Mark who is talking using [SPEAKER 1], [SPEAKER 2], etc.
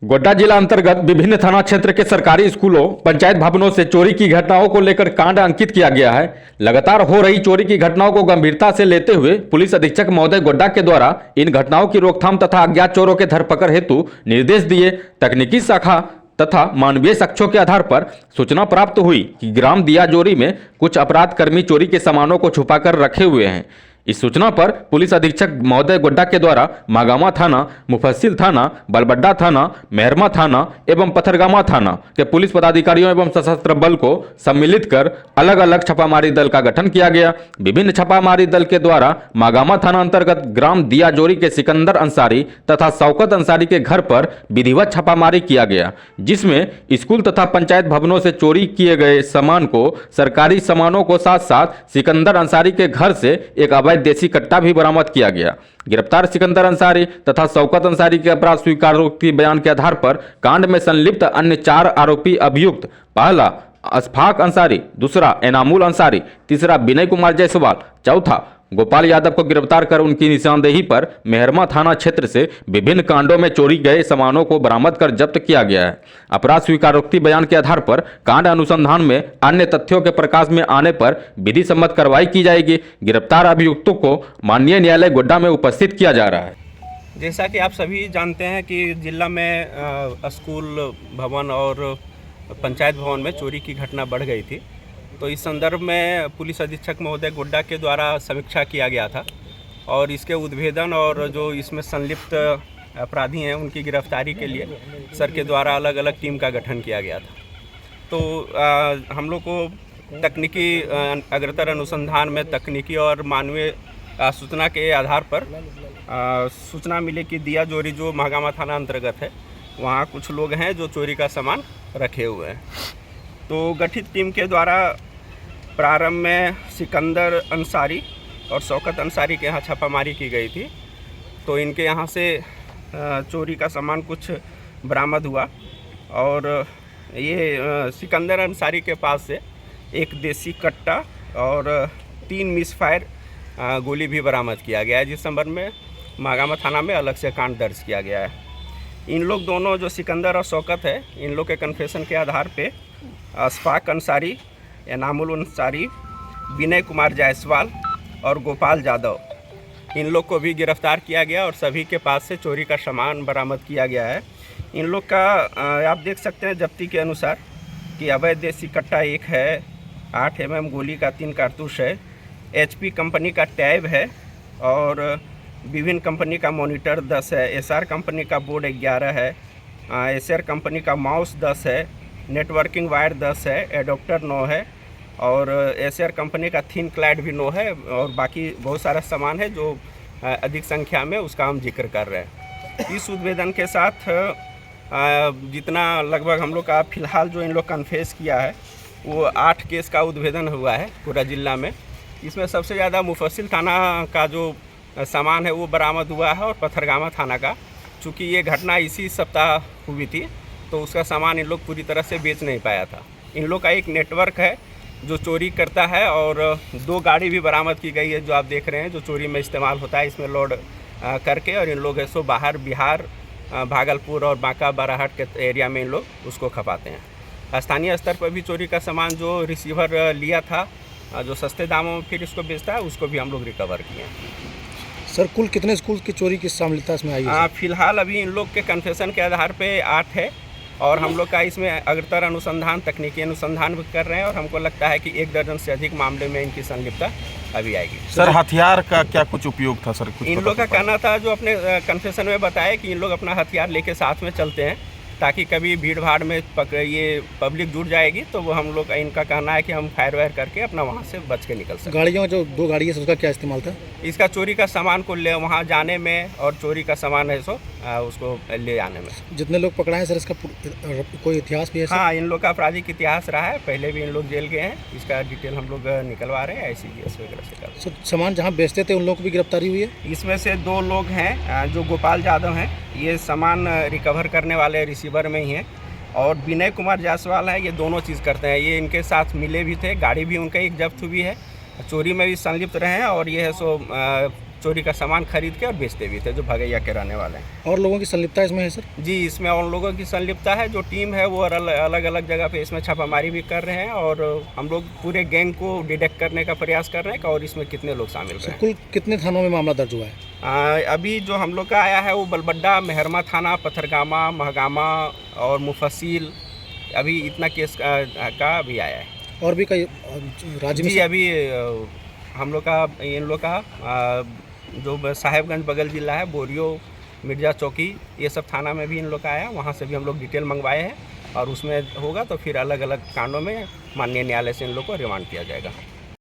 [SPEAKER 1] गोड्डा जिला अंतर्गत विभिन्न थाना क्षेत्र के सरकारी स्कूलों, पंचायत भवनों से चोरी की घटनाओं को लेकर कांड अंकित किया गया है। लगातार हो रही चोरी की घटनाओं को गंभीरता से लेते हुए पुलिस अधीक्षक महोदय गोड्डा के द्वारा इन घटनाओं की रोकथाम तथा अज्ञात चोरों के धरपकड़ हेतु निर्देश दिए। तकनीकी शाखा तथा मानवीय साक्ष्यों के आधार पर सूचना प्राप्त हुई कि ग्राम दियाजोरी में कुछ अपराध कर्मी चोरी के सामानों को छुपाकर रखे हुए हैं। इस सूचना पर पुलिस अधीक्षक महोदय गोड्डा के द्वारा मागामा थाना, मुफस्सिल थाना, बलबड्डा थाना, मेहरमा थाना एवं पथरगामा थाना के पुलिस पदाधिकारियों एवं सशस्त्र बल को सम्मिलित कर अलग अलग छापामारी दल का गठन किया गया। विभिन्न छापामारी दल के द्वारा मागामा थाना अंतर्गत ग्राम दियाजोरी के सिकंदर अंसारी तथा शौकत अंसारी के घर पर विधिवत छापामारी किया गया, जिसमें स्कूल तथा पंचायत भवनों से चोरी किए गए सामान को, सरकारी सामानों को साथ साथ सिकंदर अंसारी के घर से एक अवैध देसी कट्टा भी बरामद किया गया। गिरफ्तार सिकंदर अंसारी तथा शौकत अंसारी के अपराध स्वीकारोक्ति बयान के आधार पर कांड में संलिप्त अन्य 4 आरोपी अभियुक्त, पहला अशफाक अंसारी, दूसरा एनामुल अंसारी, तीसरा विनय कुमार जायसवाल, चौथा गोपाल यादव को गिरफ्तार कर उनकी निशानदेही पर मेहरमा थाना क्षेत्र से विभिन्न कांडों में चोरी गए सामानों को बरामद कर जब्त किया गया है। अपराध स्वीकारोक्ति बयान के आधार पर कांड अनुसंधान में अन्य तथ्यों के प्रकाश में आने पर विधि सम्मत कार्रवाई की जाएगी। गिरफ्तार अभियुक्तों को माननीय न्यायालय गोड्डा में उपस्थित किया जा रहा है।
[SPEAKER 2] जैसा कि आप सभी जानते हैं कि जिला में स्कूल भवन और पंचायत भवन में चोरी की घटना बढ़ गई थी, तो इस संदर्भ में पुलिस अधीक्षक महोदय गोड्डा के द्वारा समीक्षा किया गया था और इसके उद्भेदन और जो इसमें संलिप्त अपराधी हैं उनकी गिरफ्तारी के लिए सर के द्वारा अलग अलग टीम का गठन किया गया था। तो हम लोग को तकनीकी अग्रतर अनुसंधान में तकनीकी और मानवीय सूचना के आधार पर सूचना मिली कि दियाजोरी जो मागामा थाना अंतर्गत है, वहाँ कुछ लोग हैं जो चोरी का सामान रखे हुए हैं। तो गठित टीम के द्वारा प्रारंभ में सिकंदर अंसारी और शौकत अंसारी के यहाँ छापामारी की गई थी। तो इनके यहाँ से चोरी का सामान कुछ बरामद हुआ और ये सिकंदर अंसारी के पास से एक देसी कट्टा और 3 मिसफायर गोली भी बरामद किया गया है, जिस संबंध में मागामा थाना में अलग से कांड दर्ज किया गया है। इन लोग दोनों जो सिकंदर और शौकत है, इन लोग के कन्फेशन के आधार पे अशफाक अंसारी, एनामुल अंसारी, विनय कुमार जायसवाल और गोपाल यादव, इन लोग को भी गिरफ्तार किया गया और सभी के पास से चोरी का सामान बरामद किया गया है। इन लोग का आप देख सकते हैं जब्ती के अनुसार कि अवैध देसी कट्टा 1 है, 8 mm गोली का 3 कारतूस है, HP कंपनी का टैब है और विभिन्न कंपनी का मॉनिटर 10 है, SR कंपनी का बोर्ड 11 है, SR कंपनी का माउस 10 है, नेटवर्किंग वायर 10 है, एडोप्टर 9 है और SR कंपनी का थिन क्लैड भी 9 है और बाकी बहुत सारा सामान है जो अधिक संख्या में उसका हम जिक्र कर रहे हैं। इस उद्भेदन के साथ जितना लगभग हम लोग का फ़िलहाल जो इन लोग कन्फेस किया है वो 8 केस का उद्भेदन हुआ है पूरा जिला में। इसमें सबसे ज़्यादा मुफस्सिल थाना का जो सामान है वो बरामद हुआ है और पथरगामा थाना का, चूँकि ये घटना इसी सप्ताह हुई थी तो उसका सामान इन लोग पूरी तरह से बेच नहीं पाया था। इन लोग का एक नेटवर्क है जो चोरी करता है और 2 गाड़ी भी बरामद की गई है जो आप देख रहे हैं, जो चोरी में इस्तेमाल होता है, इसमें लोड करके और इन लोग ऐसो बाहर बिहार, भागलपुर और बांका बाराहट के एरिया में इन लोग उसको खपाते हैं। स्थानीय स्तर पर भी चोरी का सामान जो रिसीवर लिया था, जो सस्ते दामों में फिर इसको बेचता है, उसको भी हम लोग रिकवर किए हैं।
[SPEAKER 3] सर, कुल कितने स्कूल की चोरी की शामिलता इसमें आई है?
[SPEAKER 2] फिलहाल अभी इन लोग के कन्फेशन के आधार पे 8 है और हम लोग का इसमें अग्रतर अनुसंधान, तकनीकी अनुसंधान भी कर रहे हैं और हमको लगता है कि 1 दर्जन से अधिक मामले में इनकी संलिप्तता अभी आएगी।
[SPEAKER 4] सर, हथियार का क्या कुछ उपयोग था सर? कुछ
[SPEAKER 2] इन लोग का कहना था, जो अपने कन्फेशन में बताया कि इन लोग अपना हथियार लेके साथ में चलते हैं ताकि कभी भीड़ भाड़ में ये पब्लिक जुट जाएगी तो वो हम लोग, इनका कहना है कि हम फायर वायर करके अपना वहाँ से बच के निकल सकते।
[SPEAKER 3] गाड़ियों जो 2 गाड़ी है उसका क्या इस्तेमाल था?
[SPEAKER 2] इसका चोरी का सामान को ले वहाँ जाने में और चोरी का सामान है सो उसको ले आने में।
[SPEAKER 3] जितने लोग पकड़ाए सर, इसका कोई इतिहास भी है?
[SPEAKER 2] हाँ, इन लोग का आपराधिक इतिहास रहा है, पहले भी इन लोग जेल गए हैं, इसका डिटेल हम लोग निकलवा रहे हैं ICPS वगैरह से कर।
[SPEAKER 3] सर, सामान जहाँ बेचते थे उन लोगों की भी गिरफ्तारी हुई है?
[SPEAKER 2] इसमें से 2 लोग हैं जो गोपाल यादव हैं, ये सामान रिकवर करने वाले रिसीवर में ही हैं और विनय कुमार जायसवाल है, ये दोनों चीज़ करते हैं। ये इनके साथ मिले भी थे, गाड़ी भी उनका एक जब्त हुई है, चोरी में भी संलिप्त रहे हैं और ये है सो चोरी का सामान खरीद के और बेचते भी थे, जो भगैया के रहने वाले हैं।
[SPEAKER 3] और लोगों की संलिप्तता इसमें है सर?
[SPEAKER 2] जी, इसमें और लोगों की संलिप्तता है। जो टीम है वो अलग अलग जगह पे इसमें छापामारी भी कर रहे हैं और हम लोग पूरे गैंग को डिटेक्ट करने का प्रयास कर रहे हैं और इसमें कितने लोग शामिल
[SPEAKER 3] सर
[SPEAKER 2] हैं।
[SPEAKER 3] कुल कितने थानों में मामला दर्ज हुआ है?
[SPEAKER 2] अभी जो हम लोग का आया है वो बलबड्डा, मेहरमा थाना, पथरगामा, महगामा और मुफस्सिल, अभी इतना केस का अभी आया है।
[SPEAKER 3] और भी कई राज्य में
[SPEAKER 2] जी, अभी हम लोग का इन लोग का जो साहेबगंज बगल जिला है, बोरियो, मिर्जा चौकी, ये सब थाना में भी इन लोग का आया। वहाँ से भी हम लोग डिटेल मंगवाए हैं और उसमें होगा तो फिर अलग अलग कांडों में माननीय न्यायालय से इन लोग को रिमांड किया जाएगा।